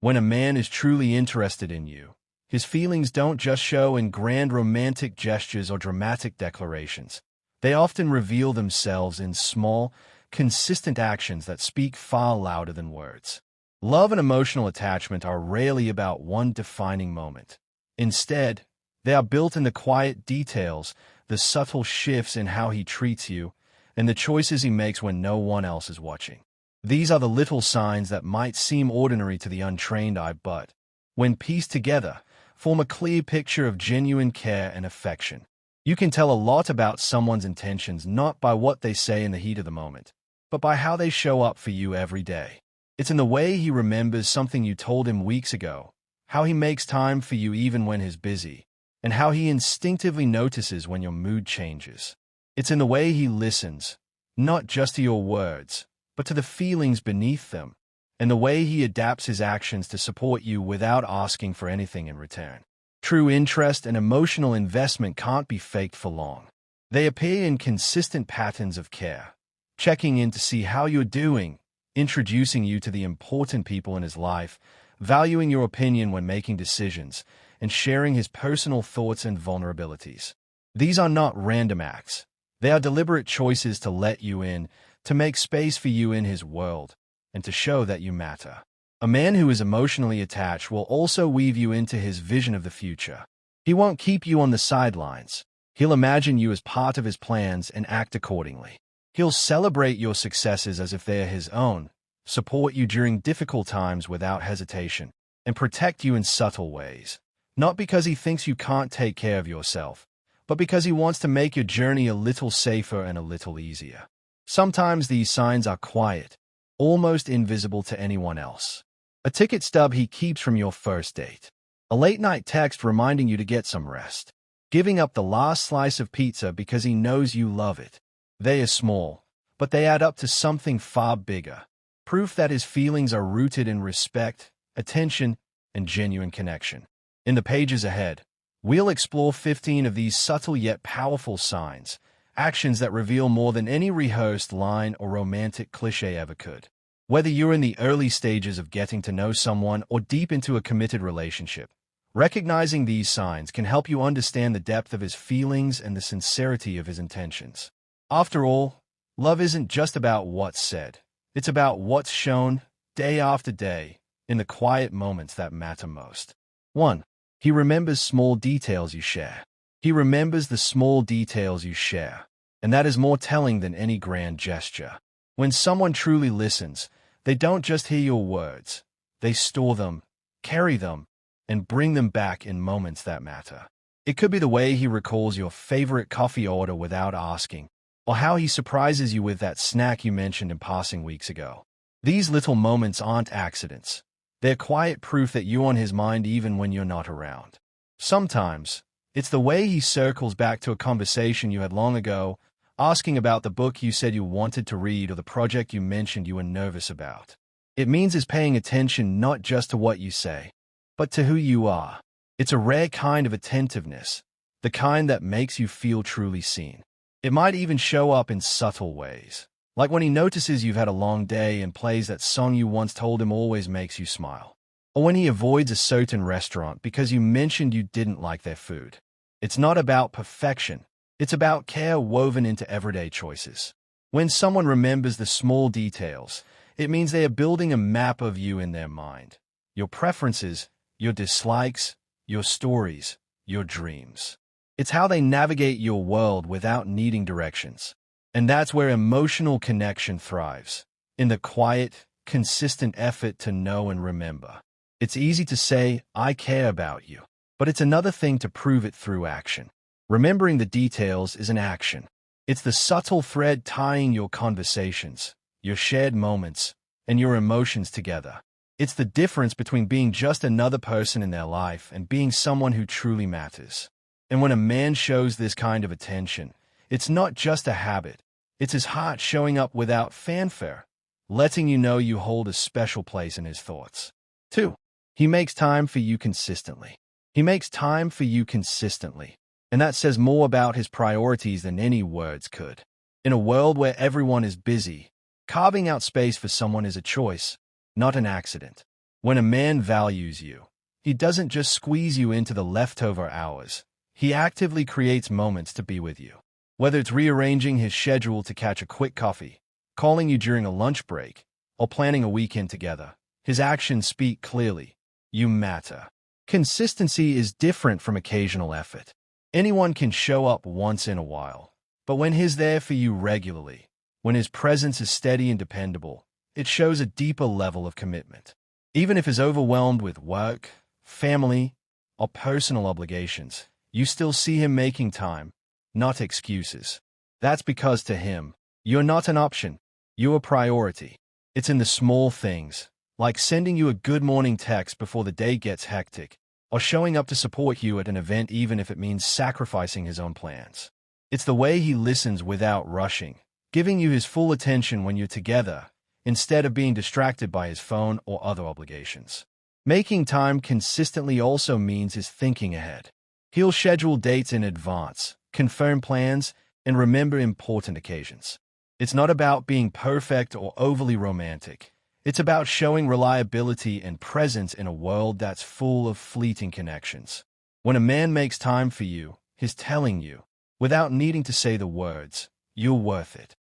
When a man is truly interested in you, his feelings don't just show in grand romantic gestures or dramatic declarations. They often reveal themselves in small, consistent actions that speak far louder than words. Love and emotional attachment are rarely about one defining moment. Instead, they are built in the quiet details, the subtle shifts in how he treats you, and the choices he makes when no one else is watching. These are the little signs that might seem ordinary to the untrained eye, but, when pieced together, form a clear picture of genuine care and affection. You can tell a lot about someone's intentions not by what they say in the heat of the moment, but by how they show up for you every day. It's in the way he remembers something you told him weeks ago, how he makes time for you even when he's busy, and how he instinctively notices when your mood changes. It's in the way he listens, not just to your words, but to the feelings beneath them, and the way he adapts his actions to support you without asking for anything in return. True interest and emotional investment can't be faked for long. They appear in consistent patterns of care, checking in to see how you're doing, introducing you to the important people in his life, valuing your opinion when making decisions, and sharing his personal thoughts and vulnerabilities. These are not random acts. They are deliberate choices to let you in, to make space for you in his world, and to show that you matter. A man who is emotionally attached will also weave you into his vision of the future. He won't keep you on the sidelines. He'll imagine you as part of his plans and act accordingly. He'll celebrate your successes as if they are his own, support you during difficult times without hesitation, and protect you in subtle ways. Not because he thinks you can't take care of yourself, but because he wants to make your journey a little safer and a little easier. Sometimes these signs are quiet, almost invisible to anyone else. A ticket stub he keeps from your first date. A late-night text reminding you to get some rest. Giving up the last slice of pizza because he knows you love it. They are small, but they add up to something far bigger. Proof that his feelings are rooted in respect, attention, and genuine connection. In the pages ahead, we'll explore 15 of these subtle yet powerful signs, actions that reveal more than any rehearsed line or romantic cliché ever could. Whether you're in the early stages of getting to know someone or deep into a committed relationship, recognizing these signs can help you understand the depth of his feelings and the sincerity of his intentions. After all, love isn't just about what's said. It's about what's shown, day after day, in the quiet moments that matter most. 1. He remembers small details you share. He remembers the small details you share, and that is more telling than any grand gesture. When someone truly listens, they don't just hear your words. They store them, carry them, and bring them back in moments that matter. It could be the way he recalls your favorite coffee order without asking, or how he surprises you with that snack you mentioned in passing weeks ago. These little moments aren't accidents. They're quiet proof that you're on his mind even when you're not around. Sometimes, it's the way he circles back to a conversation you had long ago, asking about the book you said you wanted to read or the project you mentioned you were nervous about. It means he's paying attention not just to what you say, but to who you are. It's a rare kind of attentiveness, the kind that makes you feel truly seen. It might even show up in subtle ways, like when he notices you've had a long day and plays that song you once told him always makes you smile. Or when he avoids a certain restaurant because you mentioned you didn't like their food. It's not about perfection. It's about care woven into everyday choices. When someone remembers the small details, it means they are building a map of you in their mind. Your preferences, your dislikes, your stories, your dreams. It's how they navigate your world without needing directions. And that's where emotional connection thrives, in the quiet, consistent effort to know and remember. It's easy to say, I care about you, but it's another thing to prove it through action. Remembering the details is an action. It's the subtle thread tying your conversations, your shared moments, and your emotions together. It's the difference between being just another person in their life and being someone who truly matters. And when a man shows this kind of attention, it's not just a habit. It's his heart showing up without fanfare, letting you know you hold a special place in his thoughts. 2. He makes time for you consistently. He makes time for you consistently. And that says more about his priorities than any words could. In a world where everyone is busy, carving out space for someone is a choice, not an accident. When a man values you, he doesn't just squeeze you into the leftover hours. He actively creates moments to be with you. Whether it's rearranging his schedule to catch a quick coffee, calling you during a lunch break, or planning a weekend together, his actions speak clearly. You matter. Consistency is different from occasional effort. Anyone can show up once in a while, but when he's there for you regularly, when his presence is steady and dependable, it shows a deeper level of commitment. Even if he's overwhelmed with work, family, or personal obligations, you still see him making time, not excuses. That's because to him, you're not an option, you're a priority. It's in the small things, like sending you a good morning text before the day gets hectic, or showing up to support you at an event even if it means sacrificing his own plans. It's the way he listens without rushing, giving you his full attention when you're together, instead of being distracted by his phone or other obligations. Making time consistently also means he's thinking ahead. He'll schedule dates in advance, confirm plans, and remember important occasions. It's not about being perfect or overly romantic. It's about showing reliability and presence in a world that's full of fleeting connections. When a man makes time for you, he's telling you, without needing to say the words, you're worth it.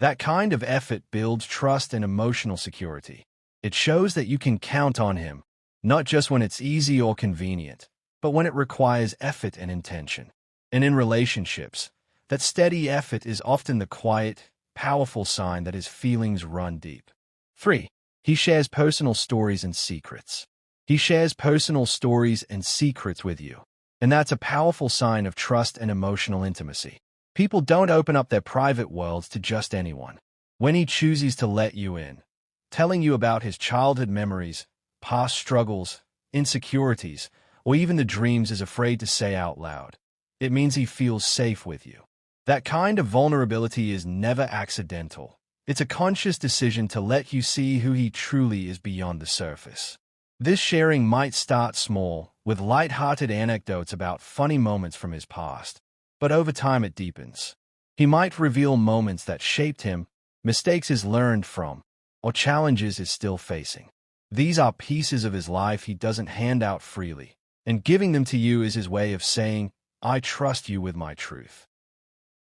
That kind of effort builds trust and emotional security. It shows that you can count on him, not just when it's easy or convenient, but when it requires effort and intention. And in relationships, that steady effort is often the quiet, powerful sign that his feelings run deep. 3. He shares personal stories and secrets. He shares personal stories and secrets with you, and that's a powerful sign of trust and emotional intimacy. People don't open up their private worlds to just anyone. When he chooses to let you in, telling you about his childhood memories, past struggles, insecurities, or even the dreams he's afraid to say out loud, it means he feels safe with you. That kind of vulnerability is never accidental. It's a conscious decision to let you see who he truly is beyond the surface. This sharing might start small, with light-hearted anecdotes about funny moments from his past, but over time it deepens. He might reveal moments that shaped him, mistakes he's learned from, or challenges he's still facing. These are pieces of his life he doesn't hand out freely, and giving them to you is his way of saying, I trust you with my truth.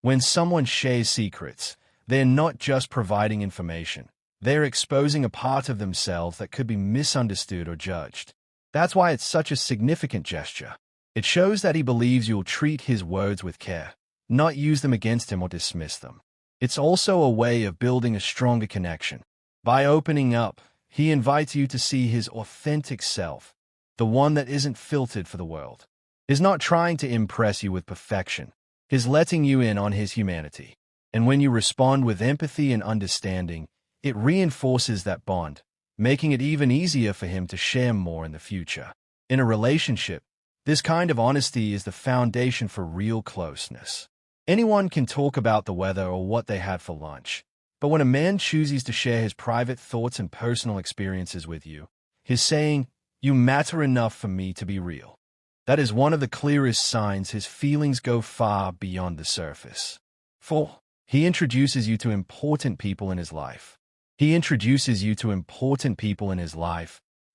When someone shares secrets, they're not just providing information. They're exposing a part of themselves that could be misunderstood or judged. That's why it's such a significant gesture. It shows that he believes you'll treat his words with care, not use them against him or dismiss them. It's also a way of building a stronger connection. By opening up, he invites you to see his authentic self, the one that isn't filtered for the world. He's not trying to impress you with perfection. He's letting you in on his humanity. And when you respond with empathy and understanding, it reinforces that bond, making it even easier for him to share more in the future. In a relationship, this kind of honesty is the foundation for real closeness. Anyone can talk about the weather or what they had for lunch, but when a man chooses to share his private thoughts and personal experiences with you, he's saying, you matter enough for me to be real. That is one of the clearest signs his feelings go far beyond the surface. 4. He introduces you to important people in his life.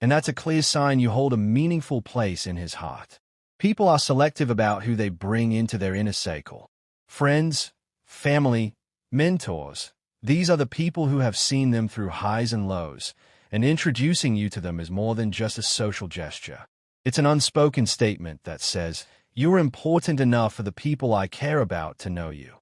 And that's a clear sign you hold a meaningful place in his heart. People are selective about who they bring into their inner circle. Friends, family, mentors. These are the people who have seen them through highs and lows, and introducing you to them is more than just a social gesture. It's an unspoken statement that says, you're important enough for the people I care about to know you.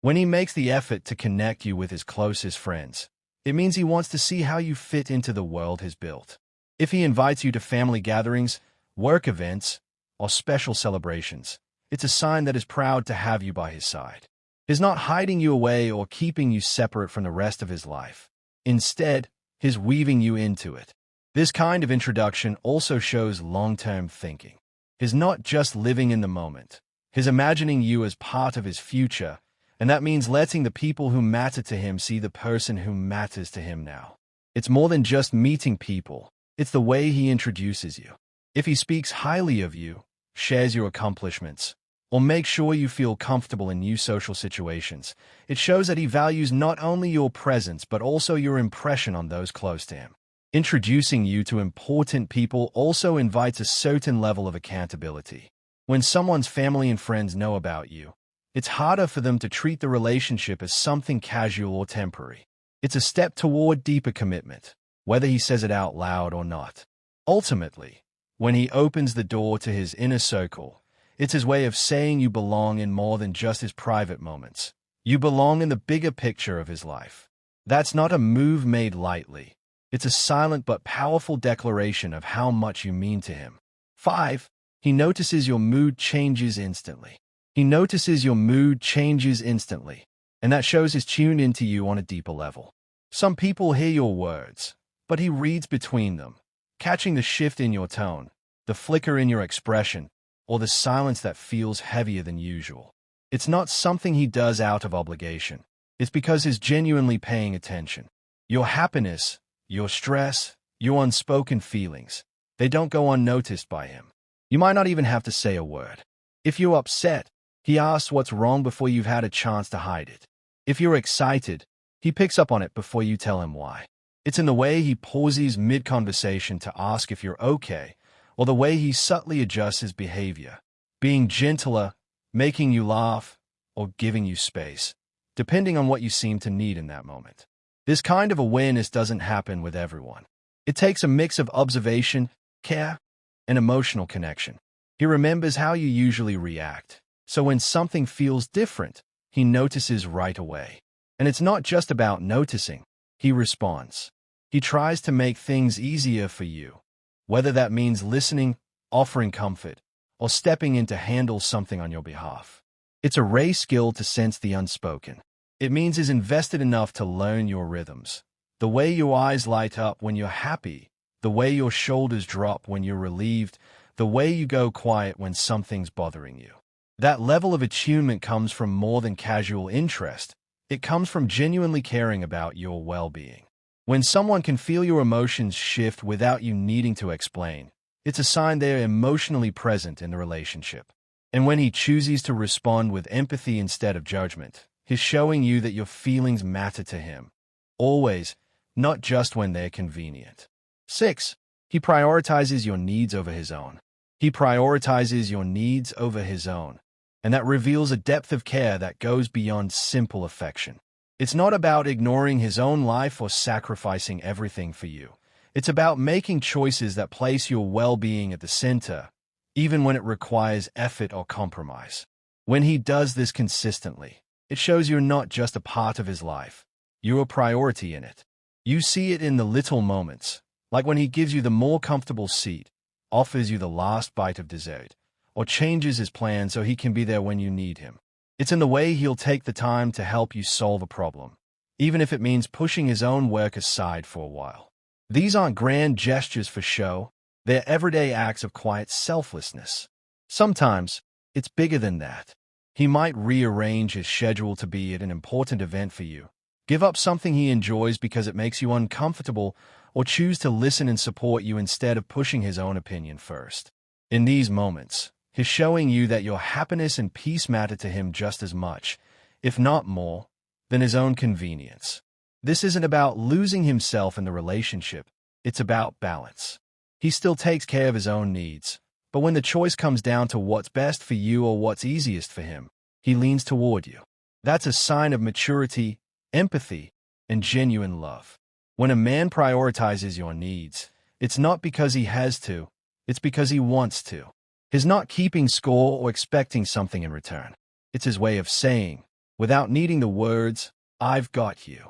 When he makes the effort to connect you with his closest friends, it means he wants to see how you fit into the world he's built. If he invites you to family gatherings, work events, or special celebrations, it's a sign that he's proud to have you by his side. He's not hiding you away or keeping you separate from the rest of his life. Instead, he's weaving you into it. This kind of introduction also shows long-term thinking. He's not just living in the moment. He's imagining you as part of his future, and that means letting the people who matter to him see the person who matters to him now. It's more than just meeting people. It's the way he introduces you. If he speaks highly of you, shares your accomplishments, or makes sure you feel comfortable in new social situations, it shows that he values not only your presence but also your impression on those close to him. Introducing you to important people also invites a certain level of accountability. When someone's family and friends know about you, it's harder for them to treat the relationship as something casual or temporary. It's a step toward deeper commitment, whether he says it out loud or not. Ultimately, when he opens the door to his inner circle, it's his way of saying you belong in more than just his private moments. You belong in the bigger picture of his life. That's not a move made lightly. It's a silent but powerful declaration of how much you mean to him. 5. He notices your mood changes instantly. He notices your mood changes instantly, and that shows he's tuned into you on a deeper level. Some people hear your words, but he reads between them, catching the shift in your tone, the flicker in your expression, or the silence that feels heavier than usual. It's not something he does out of obligation. It's because he's genuinely paying attention. Your happiness, your stress, your unspoken feelings, they don't go unnoticed by him. You might not even have to say a word. If you're upset, he asks what's wrong before you've had a chance to hide it. If you're excited, he picks up on it before you tell him why. It's in the way he pauses mid-conversation to ask if you're okay, or the way he subtly adjusts his behavior, being gentler, making you laugh, or giving you space, depending on what you seem to need in that moment. This kind of awareness doesn't happen with everyone. It takes a mix of observation, care, and emotional connection. He remembers how you usually react, so when something feels different, he notices right away. And it's not just about noticing. He responds. He tries to make things easier for you, whether that means listening, offering comfort, or stepping in to handle something on your behalf. It's a rare skill to sense the unspoken. It means he's invested enough to learn your rhythms. The way your eyes light up when you're happy, the way your shoulders drop when you're relieved, the way you go quiet when something's bothering you. That level of attunement comes from more than casual interest. It comes from genuinely caring about your well-being. When someone can feel your emotions shift without you needing to explain, it's a sign they're emotionally present in the relationship. And when he chooses to respond with empathy instead of judgment, he's showing you that your feelings matter to him. Always, not just when they're convenient. 6. He prioritizes your needs over his own. He prioritizes your needs over his own. And that reveals a depth of care that goes beyond simple affection. It's not about ignoring his own life or sacrificing everything for you. It's about making choices that place your well-being at the center, even when it requires effort or compromise. When he does this consistently, it shows you're not just a part of his life. You're a priority in it. You see it in the little moments, like when he gives you the more comfortable seat, offers you the last bite of dessert, or changes his plan so he can be there when you need him. It's in the way he'll take the time to help you solve a problem, even if it means pushing his own work aside for a while. These aren't grand gestures for show. They're everyday acts of quiet selflessness. Sometimes, it's bigger than that. He might rearrange his schedule to be at an important event for you, give up something he enjoys because it makes you uncomfortable, or choose to listen and support you instead of pushing his own opinion first. In these moments, he's showing you that your happiness and peace matter to him just as much, if not more, than his own convenience. This isn't about losing himself in the relationship. It's about balance. He still takes care of his own needs, but when the choice comes down to what's best for you or what's easiest for him, he leans toward you. That's a sign of maturity, empathy, and genuine love. When a man prioritizes your needs, it's not because he has to, it's because he wants to. He's not keeping score or expecting something in return. It's his way of saying, without needing the words, "I've got you."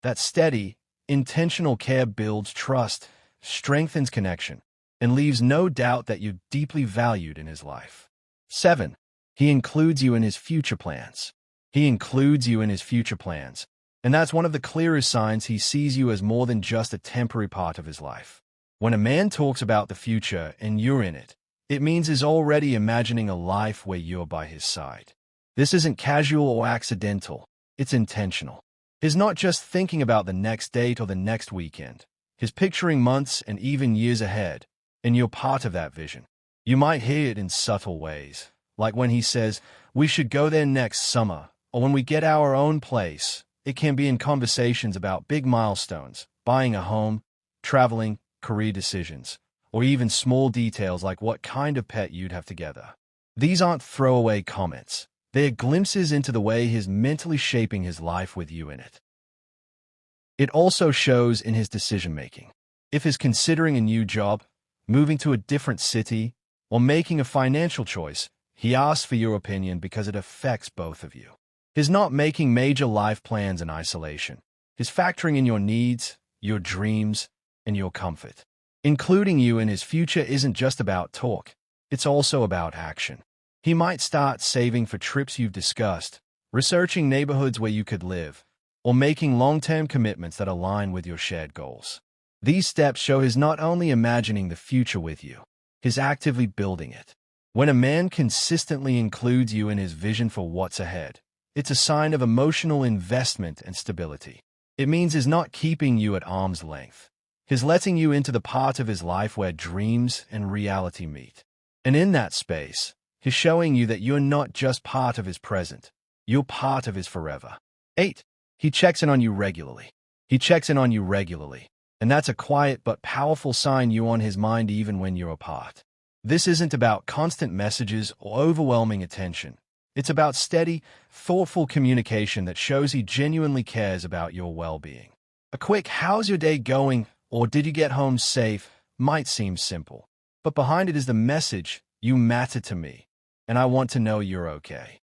That steady, intentional care builds trust, strengthens connection, and leaves no doubt that you're deeply valued in his life. 7. He includes you in his future plans. He includes you in his future plans, and that's one of the clearest signs he sees you as more than just a temporary part of his life. When a man talks about the future and you're in it, it means he's already imagining a life where you're by his side. This isn't casual or accidental, it's intentional. He's not just thinking about the next date or the next weekend. He's picturing months and even years ahead, and you're part of that vision. You might hear it in subtle ways, like when he says, "We should go there next summer," or when we get our own place. It can be in conversations about big milestones, buying a home, traveling, career decisions, or even small details like what kind of pet you'd have together. These aren't throwaway comments. They're glimpses into the way he's mentally shaping his life with you in it. It also shows in his decision-making. If he's considering a new job, moving to a different city, or making a financial choice, he asks for your opinion because it affects both of you. He's not making major life plans in isolation. He's factoring in your needs, your dreams, and your comfort. Including you in his future isn't just about talk. It's also about action. He might start saving for trips you've discussed, researching neighborhoods where you could live, or making long-term commitments that align with your shared goals. These steps show he's not only imagining the future with you, he's actively building it. When a man consistently includes you in his vision for what's ahead, it's a sign of emotional investment and stability. It means he's not keeping you at arm's length. He's letting you into the part of his life where dreams and reality meet. And in that space, he's showing you that you're not just part of his present, you're part of his forever. 8. He checks in on you regularly. He checks in on you regularly, and that's a quiet but powerful sign you're on his mind even when you're apart. This isn't about constant messages or overwhelming attention. It's about steady, thoughtful communication that shows he genuinely cares about your well-being. A quick "how's your day going?" or "did you get home safe?" might seem simple, but behind it is the message, "You matter to me, and I want to know you're okay."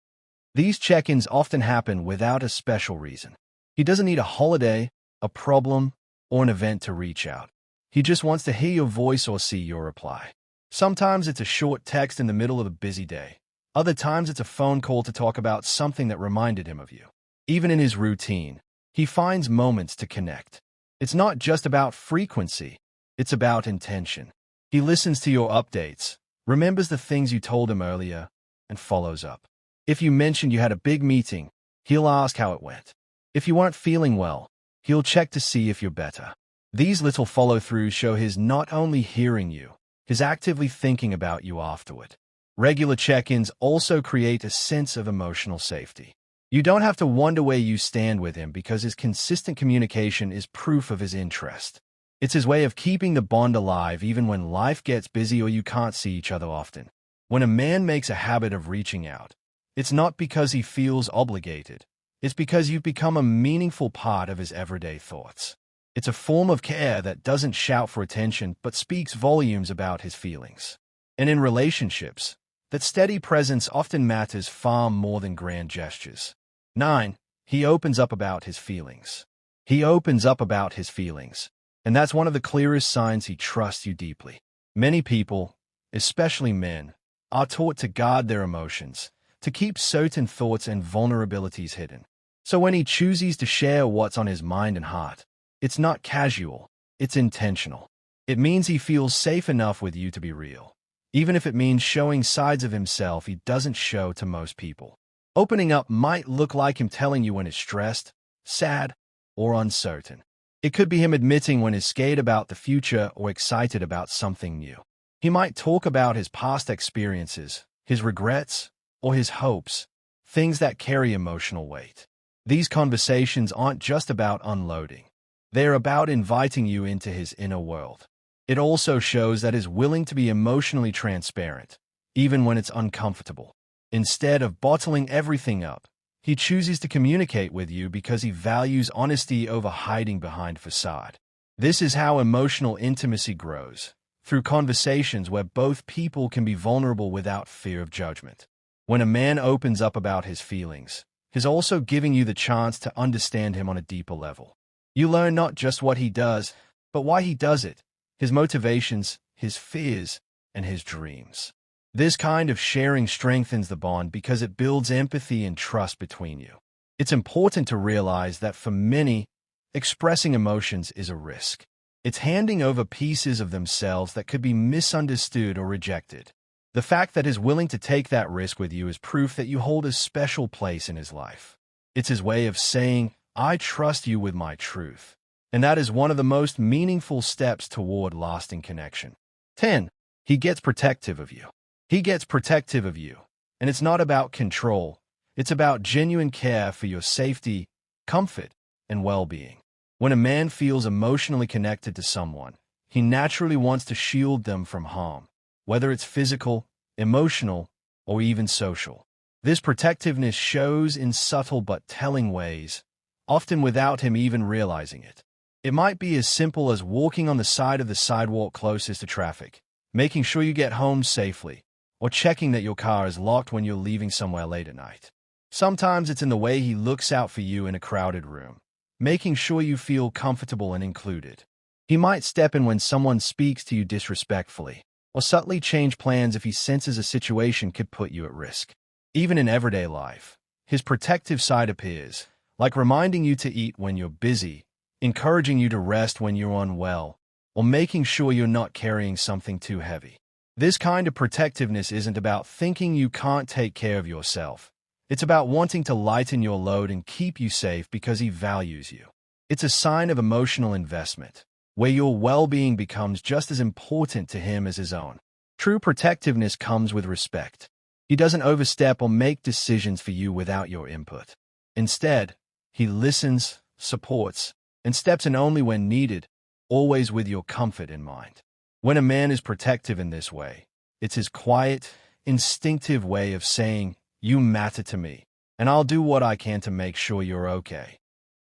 These check-ins often happen without a special reason. He doesn't need a holiday, a problem, or an event to reach out. He just wants to hear your voice or see your reply. Sometimes it's a short text in the middle of a busy day. Other times it's a phone call to talk about something that reminded him of you. Even in his routine, he finds moments to connect. It's not just about frequency, it's about intention. He listens to your updates, remembers the things you told him earlier, and follows up. If you mentioned you had a big meeting, he'll ask how it went. If you weren't feeling well, he'll check to see if you're better. These little follow-throughs show he's not only hearing you, he's actively thinking about you afterward. Regular check-ins also create a sense of emotional safety. You don't have to wonder where you stand with him because his consistent communication is proof of his interest. It's his way of keeping the bond alive even when life gets busy or you can't see each other often. When a man makes a habit of reaching out, it's not because he feels obligated. It's because you've become a meaningful part of his everyday thoughts. It's a form of care that doesn't shout for attention but speaks volumes about his feelings. And in relationships, that steady presence often matters far more than grand gestures. 9. He opens up about his feelings. He opens up about his feelings, and that's one of the clearest signs he trusts you deeply. Many people, especially men, are taught to guard their emotions, to keep certain thoughts and vulnerabilities hidden. So when he chooses to share what's on his mind and heart, it's not casual, it's intentional. It means he feels safe enough with you to be real, even if it means showing sides of himself he doesn't show to most people. Opening up might look like him telling you when he's stressed, sad, or uncertain. It could be him admitting when he's scared about the future or excited about something new. He might talk about his past experiences, his regrets, or his hopes, things that carry emotional weight. These conversations aren't just about unloading. They're about inviting you into his inner world. It also shows that he's willing to be emotionally transparent, even when it's uncomfortable. Instead of bottling everything up, he chooses to communicate with you because he values honesty over hiding behind facade. This is how emotional intimacy grows, through conversations where both people can be vulnerable without fear of judgment. When a man opens up about his feelings, he's also giving you the chance to understand him on a deeper level. You learn not just what he does, but why he does it, his motivations, his fears, and his dreams. This kind of sharing strengthens the bond because it builds empathy and trust between you. It's important to realize that for many, expressing emotions is a risk. It's handing over pieces of themselves that could be misunderstood or rejected. The fact that he's willing to take that risk with you is proof that you hold a special place in his life. It's his way of saying, "I trust you with my truth." And that is one of the most meaningful steps toward lasting connection. 10. He gets protective of you. He gets protective of you. And it's not about control. It's about genuine care for your safety, comfort, and well-being. When a man feels emotionally connected to someone, he naturally wants to shield them from harm, whether it's physical, emotional, or even social. This protectiveness shows in subtle but telling ways, often without him even realizing it. It might be as simple as walking on the side of the sidewalk closest to traffic, making sure you get home safely, or checking that your car is locked when you're leaving somewhere late at night. Sometimes it's in the way he looks out for you in a crowded room, making sure you feel comfortable and included. He might step in when someone speaks to you disrespectfully, or subtly change plans if he senses a situation could put you at risk. Even in everyday life, his protective side appears, like reminding you to eat when you're busy, encouraging you to rest when you're unwell, or making sure you're not carrying something too heavy. This kind of protectiveness isn't about thinking you can't take care of yourself. It's about wanting to lighten your load and keep you safe because he values you. It's a sign of emotional investment, where your well-being becomes just as important to him as his own. True protectiveness comes with respect. He doesn't overstep or make decisions for you without your input. Instead, he listens, supports, and steps in only when needed, always with your comfort in mind. When a man is protective in this way, it's his quiet, instinctive way of saying, "You matter to me, and I'll do what I can to make sure you're okay."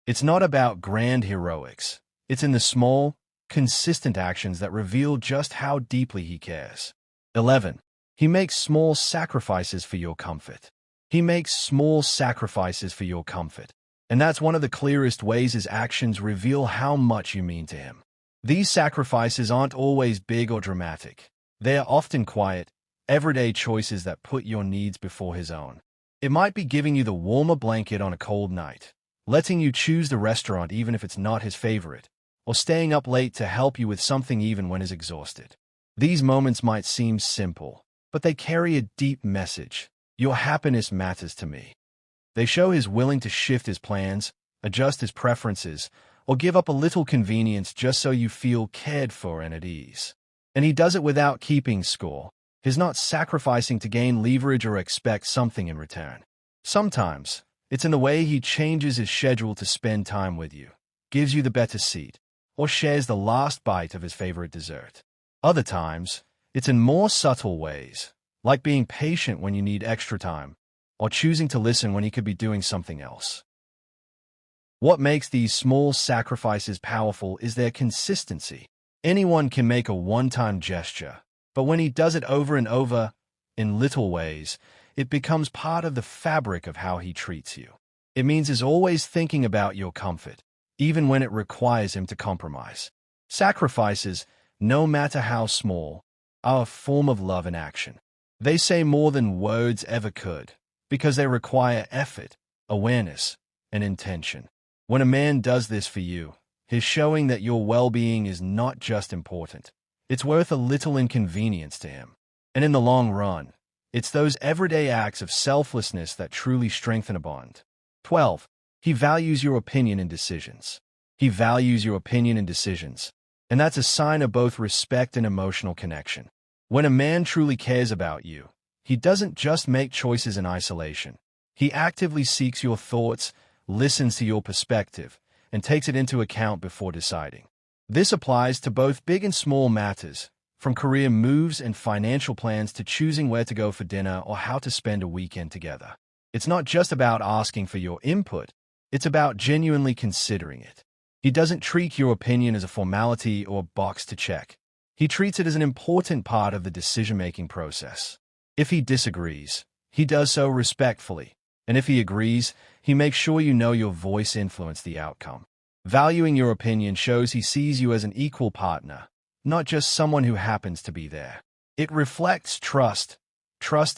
It's not about grand heroics. It's in the small, consistent actions that reveal just how deeply he cares. 11. He makes small sacrifices for your comfort. He makes small sacrifices for your comfort, and that's one of the clearest ways his actions reveal how much you mean to him. These sacrifices aren't always big or dramatic. They are often quiet, everyday choices that put your needs before his own. It might be giving you the warmer blanket on a cold night, letting you choose the restaurant even if it's not his favorite, or staying up late to help you with something even when he's exhausted. These moments might seem simple, but they carry a deep message. Your happiness matters to me. They show he's willing to shift his plans, adjust his preferences, or give up a little convenience just so you feel cared for and at ease. And he does it without keeping score. He's not sacrificing to gain leverage or expect something in return. Sometimes, it's in the way he changes his schedule to spend time with you, gives you the better seat, or shares the last bite of his favorite dessert. Other times, it's in more subtle ways, like being patient when you need extra time, or choosing to listen when he could be doing something else. What makes these small sacrifices powerful is their consistency. Anyone can make a one-time gesture, but when he does it over and over, in little ways, it becomes part of the fabric of how he treats you. It means he's always thinking about your comfort, even when it requires him to compromise. Sacrifices, no matter how small, are a form of love in action. They say more than words ever could, because they require effort, awareness, and intention. When a man does this for you, he's showing that your well-being is not just important. It's worth a little inconvenience to him. And in the long run, it's those everyday acts of selflessness that truly strengthen a bond. 12. He values your opinion and decisions. He values your opinion and decisions, and that's a sign of both respect and emotional connection. When a man truly cares about you, he doesn't just make choices in isolation. He actively seeks your thoughts, listens to your perspective, and takes it into account before deciding. This applies to both big and small matters, from career moves and financial plans to choosing where to go for dinner or how to spend a weekend together. It's not just about asking for your input, it's about genuinely considering it. He doesn't treat your opinion as a formality or a box to check. He treats it as an important part of the decision-making process. If he disagrees, he does so respectfully, and if he agrees, he makes sure you know your voice influenced the outcome. Valuing your opinion shows he sees you as an equal partner, not just someone who happens to be there. It reflects trust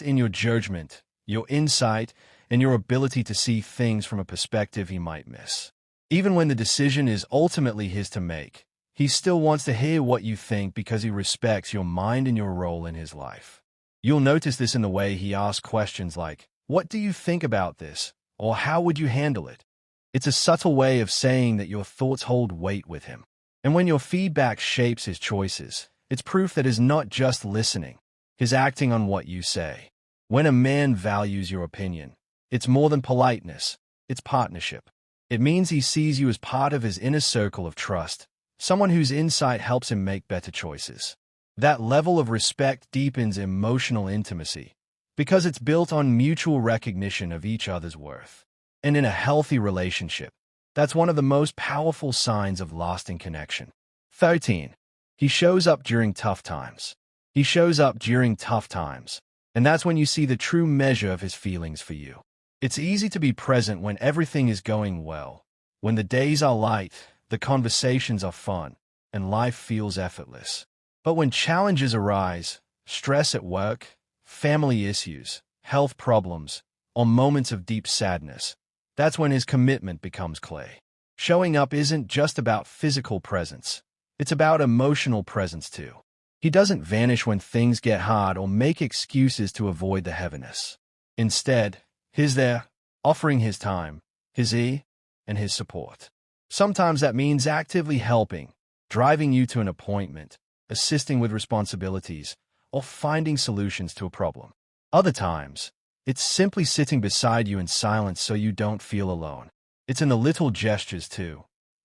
in your judgment, your insight, and your ability to see things from a perspective he might miss. Even when the decision is ultimately his to make, he still wants to hear what you think because he respects your mind and your role in his life. You'll notice this in the way he asks questions like, "What do you think about this?" or "How would you handle it?" It's a subtle way of saying that your thoughts hold weight with him. And when your feedback shapes his choices, it's proof that he's not just listening, he's acting on what you say. When a man values your opinion, it's more than politeness, it's partnership. It means he sees you as part of his inner circle of trust, someone whose insight helps him make better choices. That level of respect deepens emotional intimacy because it's built on mutual recognition of each other's worth. And in a healthy relationship, that's one of the most powerful signs of lasting connection. 13. He shows up during tough times. He shows up during tough times, and that's when you see the true measure of his feelings for you. It's easy to be present when everything is going well, when the days are light, the conversations are fun, and life feels effortless. But when challenges arise, stress at work, family issues, health problems, or moments of deep sadness, that's when his commitment becomes clay. Showing up isn't just about physical presence. It's about emotional presence too. He doesn't vanish when things get hard or make excuses to avoid the heaviness. Instead, he's there, offering his time, his ear, and his support. Sometimes that means actively helping, driving you to an appointment, assisting with responsibilities, or finding solutions to a problem. Other times, it's simply sitting beside you in silence so you don't feel alone. It's in the little gestures too.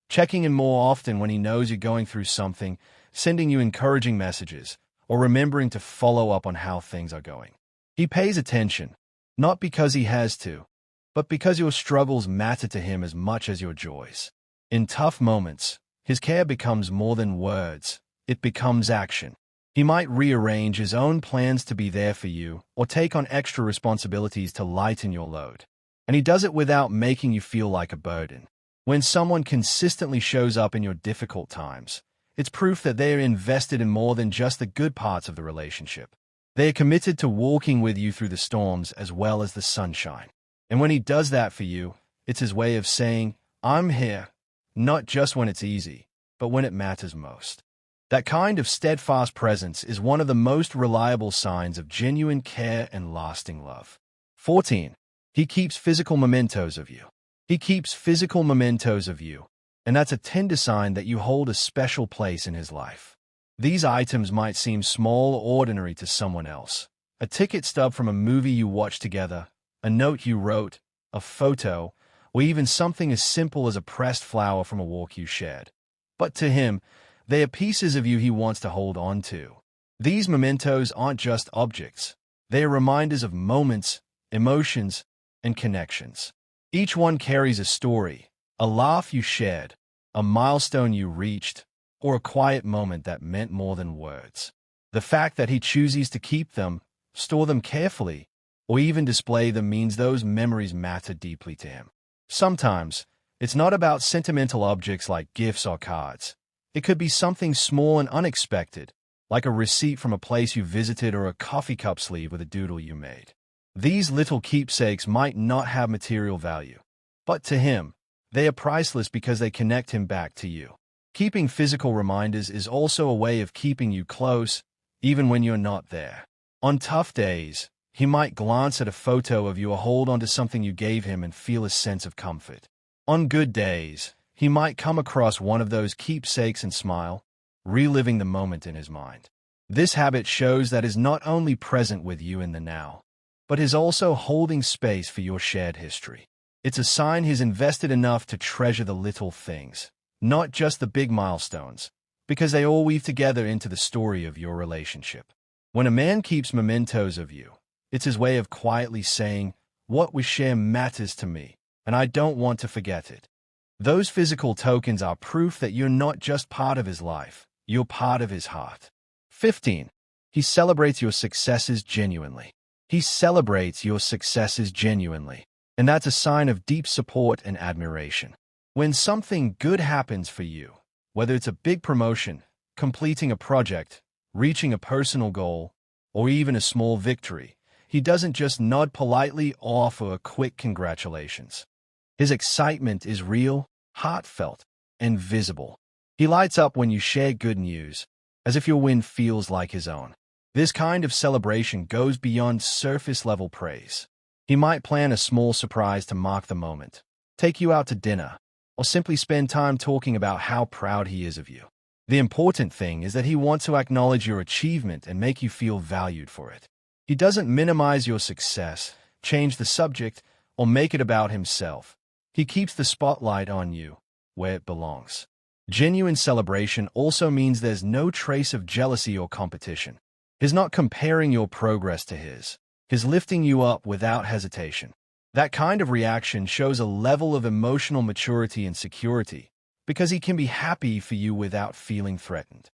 Checking in more often when he knows you're going through something, sending you encouraging messages, or remembering to follow up on how things are going. He pays attention, not because he has to, but because your struggles matter to him as much as your joys. In tough moments, his care becomes more than words. It becomes action. He might rearrange his own plans to be there for you or take on extra responsibilities to lighten your load. And he does it without making you feel like a burden. When someone consistently shows up in your difficult times, it's proof that they are invested in more than just the good parts of the relationship. They are committed to walking with you through the storms as well as the sunshine. And when he does that for you, it's his way of saying, I'm here, not just when it's easy, but when it matters most. That kind of steadfast presence is one of the most reliable signs of genuine care and lasting love. 14. He keeps physical mementos of you. He keeps physical mementos of you, and that's a tender sign that you hold a special place in his life. These items might seem small or ordinary to someone else. A ticket stub from a movie you watched together, a note you wrote, a photo, or even something as simple as a pressed flower from a walk you shared. But to him, they are pieces of you he wants to hold on to. These mementos aren't just objects. They are reminders of moments, emotions, and connections. Each one carries a story, a laugh you shared, a milestone you reached, or a quiet moment that meant more than words. The fact that he chooses to keep them, store them carefully, or even display them means those memories matter deeply to him. Sometimes, it's not about sentimental objects like gifts or cards. It could be something small and unexpected, like a receipt from a place you visited or a coffee cup sleeve with a doodle you made. These little keepsakes might not have material value, but to him, they are priceless because they connect him back to you. Keeping physical reminders is also a way of keeping you close, even when you're not there. On tough days, he might glance at a photo of you or hold onto something you gave him and feel a sense of comfort. On good days, he might come across one of those keepsakes and smile, reliving the moment in his mind. This habit shows that he's not only present with you in the now, but is also holding space for your shared history. It's a sign he's invested enough to treasure the little things, not just the big milestones, because they all weave together into the story of your relationship. When a man keeps mementos of you, it's his way of quietly saying, what we share matters to me, and I don't want to forget it. Those physical tokens are proof that you're not just part of his life, you're part of his heart. 15. He celebrates your successes genuinely. He celebrates your successes genuinely, and that's a sign of deep support and admiration. When something good happens for you, whether it's a big promotion, completing a project, reaching a personal goal, or even a small victory, he doesn't just nod politely or offer a quick congratulations. His excitement is real, heartfelt, and visible. He lights up when you share good news, as if your win feels like his own. This kind of celebration goes beyond surface-level praise. He might plan a small surprise to mark the moment, take you out to dinner, or simply spend time talking about how proud he is of you. The important thing is that he wants to acknowledge your achievement and make you feel valued for it. He doesn't minimize your success, change the subject, or make it about himself. He keeps the spotlight on you, where it belongs. Genuine celebration also means there's no trace of jealousy or competition. He's not comparing your progress to his. He's lifting you up without hesitation. That kind of reaction shows a level of emotional maturity and security, because he can be happy for you without feeling threatened.